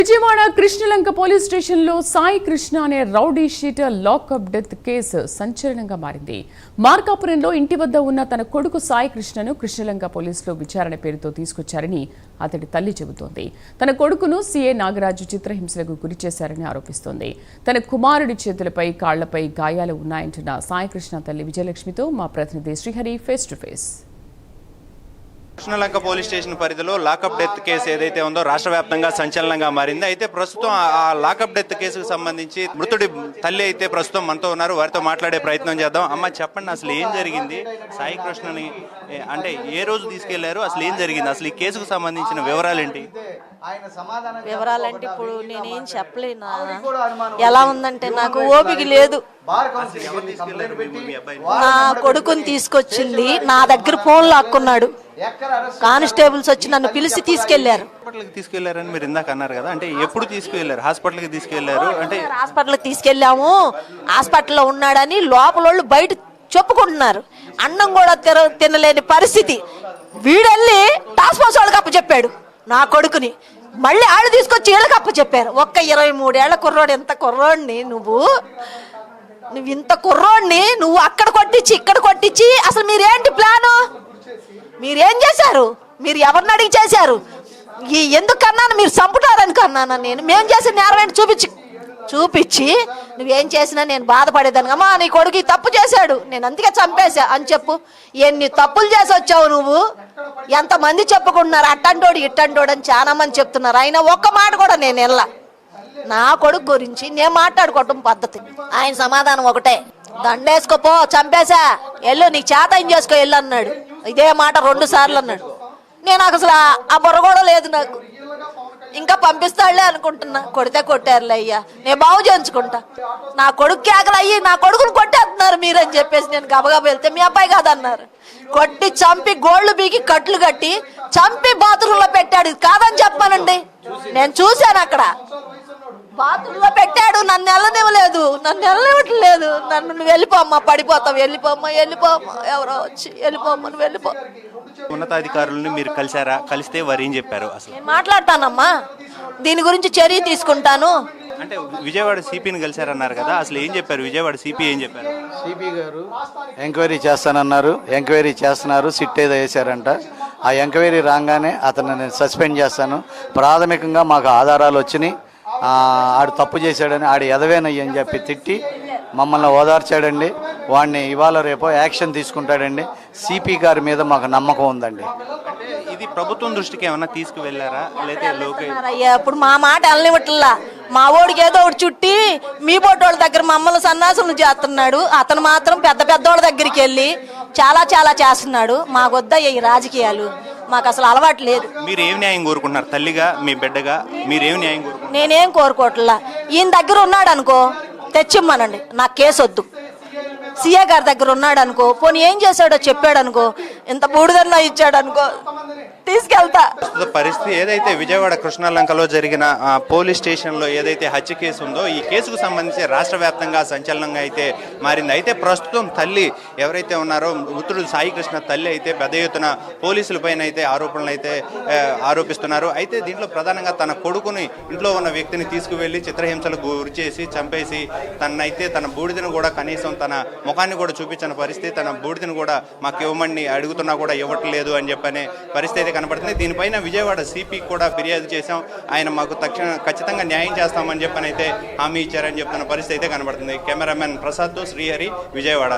Vijayawada Krishnalanka police స్టేషన్లో సాయి కృష్ణ అనే rowdy sheeter lockup death case సంచలనంగా మారింది. మార్కాపురంలో ఇంటి వద్ద ఉన్న తన కొడుకు సాయి కృష్ణను కృష్ణలంక పోలీసులు విచారణ పేరుతో తీసుకొచ్చారని అతడి తల్లి చెబుతోంది. తన కొడుకును సీఏ నాగరాజు చిత్రహింసలకు గురి చేశారని ఆరోపిస్తోంది. తన కుమారుడి చేతులపై కాళ్లపై గాయాలు ఉన్నాయంటున్న సాయి కృష్ణ తల్లి విజయలక్ష్మితో మా ప్రతినిధి Srihari face to face. Krishnalanka police station పరిధిలో లాకప్ డెత్ కేసు ఏదైతే ఉందో రాష్ట్ర వ్యాప్తంగా సంచలనంగా మారింది. అయితే ప్రస్తుతం ఆ లాకప్ డెత్ కేసుకు సంబంధించి మృతుడి తల్లి అయితే ప్రస్తుతం మనతో ఉన్నారు. వారితో మాట్లాడే ప్రయత్నం చేద్దాం. అమ్మ, చెప్పండి, అసలు ఏం జరిగింది? సాయి కృష్ణని అంటే ఏ రోజు తీసుకెళ్లారు, అసలు ఏం జరిగింది, అసలు ఈ కేసుకు సంబంధించిన వివరాలు ఏంటి? వివరాలంటే ఇప్పుడు నేనేం చెప్పలేను. ఎలా ఉందంటే నాకు ఓపిక లేదు. నా కొడుకుని తీసుకొచ్చింది, నా దగ్గర ఫోన్ లాక్కున్నాడు. కానిస్టేబుల్స్ వచ్చి నన్ను పిలిచి తీసుకెళ్లారు. తీసుకెళ్లారని మీరు ఇందాక అన్నారు కదా, అంటే ఎప్పుడు తీసుకెళ్లారు? హాస్పిటల్కి తీసుకెళ్లారు అంటే? హాస్పిటల్కి తీసుకెళ్లాము. హాస్పిటల్లో ఉన్నాడని లోపల వాళ్ళు బయట చెప్పుకుంటున్నారు. అన్నం కూడా తినలేని పరిస్థితి. వీడెళ్ళి టాస్క్ ఫోర్స్ వాళ్ళకి అప్పచెప్పాడు నా కొడుకుని. మళ్ళీ ఆళ్ళు తీసుకొచ్చి వీళ్ళకి అప్పచెప్పారు. ఒక్క 23 ఏళ్ల కుర్రోడు. ఎంత కుర్రోడిని నువ్వు ఇంత కుర్రోడిని నువ్వు అక్కడ కొట్టించి ఇక్కడ కొట్టించి అసలు మీరేంటి ప్లాను? మీరేం చేశారు? మీరు ఎవరిని అడిగి చేశారు? ఎందుకన్నాను? మీరు చంపుతారని కన్నాను నేను. మేము చేసిన నేరమేంటి చూపించి నువ్వేం చేసినా నేను బాధపడేదాన్ని. అమ్మా, నీ కొడుకు తప్పు చేశాడు, నేను అందుకే చంపేశా అని చెప్పు. ఎన్ని తప్పులు చేసి వచ్చావు నువ్వు? ఎంతమంది చెప్పుకుంటున్నారు అట్టంటోడు ఇట్టంటోడు అని చాలా మంది చెప్తున్నారు. అయినా ఒక్క మాట కూడా నేను వెళ్ళా. నా కొడుకు గురించి నేను మాట్లాడుకోవటం పద్ధతి. ఆయన సమాధానం ఒకటే, దండేసుకోపో, చంపేశా, వెళ్ళు, నీకు చేత ఏం చేసుకో వెళ్ళు అన్నాడు. ఇదే మాట 2 సార్లు అన్నాడు. నేను అసలు ఆ బుర్ర కూడా లేదు నాకు. ఇంకా పంపిస్తాడులే అనుకుంటున్నా. కొడితే కొట్టారులే అయ్యా, నేను బాగు చేయించుకుంటా. నా కొడుకు కేకలు అయ్యి నా కొడుకును కొట్టేస్తున్నారు మీరని చెప్పేసి నేను గబగబా వెళ్తే మీ అబ్బాయి కాదన్నారు. కొట్టి చంపి గోళ్లు బీకి కట్లు కట్టి చంపి బాత్రూంలో పెట్టాడు. కాదని చెప్పానండి, నేను చూశాను. అక్కడ బాత్రూంలో పెట్టాడు. నన్ను వెళ్ళనివ్వలేదు. నన్ను నువ్వు వెళ్ళిపోమ్మా, పడిపోతావు, వెళ్ళిపోమ్మా ఎవరో వచ్చి వెళ్ళిపోమ్మా, నువ్వు వెళ్ళిపో. ఉన్నతాధికారులను మీరు కలిసారా? కలిస్తే వారు ఏం చెప్పారు? అసలు నేను మాట్లాడతానమ్మా, దీని గురించి చర్య తీసుకుంటాను. అంటే విజయవాడ సిపిని కలిసారన్నారు కదా, అసలు ఏం చెప్పారు? విజయవాడ సిపి ఏం చెప్పారు? సిపి గారు ఎంక్వైరీ చేస్తానన్నారు. ఎంక్వైరీ చేస్తున్నారు. సిట్ ఏదో వేశారంట. ఆ ఎంక్వైరీ రాగానే అతను నేను సస్పెండ్ చేస్తాను. ప్రాథమికంగా మాకు ఆధారాలు వచ్చినాయి. ఆడు తప్పు చేశాడని, ఆడు ఎదవేనయ్యి అని చెప్పి తిట్టి మమ్మల్ని ఓదార్చాడండి. వాడిని ఇవాళ రేపో యాక్షన్ తీసుకుంటాడండి. సిపి గారి మీద మాకు నమ్మకం ఉందండి. ఇది ప్రభుత్వం దృష్టికి ఏమన్నా తీసుకువెళ్ళారా? లేదా ఇప్పుడు మా మాట వెళ్ళనివ్వట్లా. మా ఓడికి ఏదో ఒకటి చుట్టి మీ బోటోళ్ళ దగ్గర మమ్మల్ని సన్నాసులు చేస్తున్నాడు. అతను మాత్రం పెద్దోళ్ళ దగ్గరికి వెళ్ళి చాలా చేస్తున్నాడు. మాకొద్దా ఈ రాజకీయాలు, మాకు అసలు అలవాటు లేదు. మీరు ఏం న్యాయం కోరుకుంటున్నారు? తల్లిగా, మీ బిడ్డగా మీరేం న్యాయం కోరుకుంటున్నారు? నేనేం కోరుకోవట్లా. ఈయన దగ్గర ఉన్నాడు అనుకో, తెచ్చిమ్మనండి, నాకు కేసు వద్దు. సీఏ గారి దగ్గర ఉన్నాడు అనుకో, పోనీ ఏం చేశాడో చెప్పాడు అనుకో, ఇంత బూడిదన్నా ఇచ్చాడు అనుకో, తీసుకెళ్తా. పరిస్థితి ఏదైతే విజయవాడ కృష్ణలంకలో జరిగిన పోలీస్ స్టేషన్లో ఏదైతే హత్య కేసు ఉందో, ఈ కేసుకు సంబంధించి రాష్ట్ర వ్యాప్తంగా సంచలనంగా అయితే మారింది. అయితే ప్రస్తుతం తల్లి ఎవరైతే ఉన్నారో, మృతుడు సాయి కృష్ణ తల్లి అయితే పెద్ద ఎత్తున పోలీసులపైన అయితే ఆరోపణలు అయితే ఆరోపిస్తున్నారు. అయితే దీంట్లో ప్రధానంగా తన కొడుకుని, ఇంట్లో ఉన్న వ్యక్తిని తీసుకువెళ్ళి చిత్రహింసలకు గురి చేసి చంపేసి తన బూడిదను కూడా కనీసం తన ముఖాన్ని కూడా చూపించిన పరిస్థితి. తన బూడిదను కూడా మాకు ఇవ్వమని అడుగుతున్నా కూడా ఇవ్వట్లేదు అని చెప్పనే పరిస్థితి కనపడుతుంది. దీనిపైన విజయవాడ సిపి కూడా ఫిర్యాదు చేశాం. ఆయన మాకు ఖచ్చితంగా న్యాయం చేస్తామని చెప్పని అయితే హామీ ఇచ్చారని చెప్తున్న పరిస్థితి అయితే కనబడుతుంది. కెమెరామెన్ ప్రసాద్తో శ్రీహరి, విజయవాడ.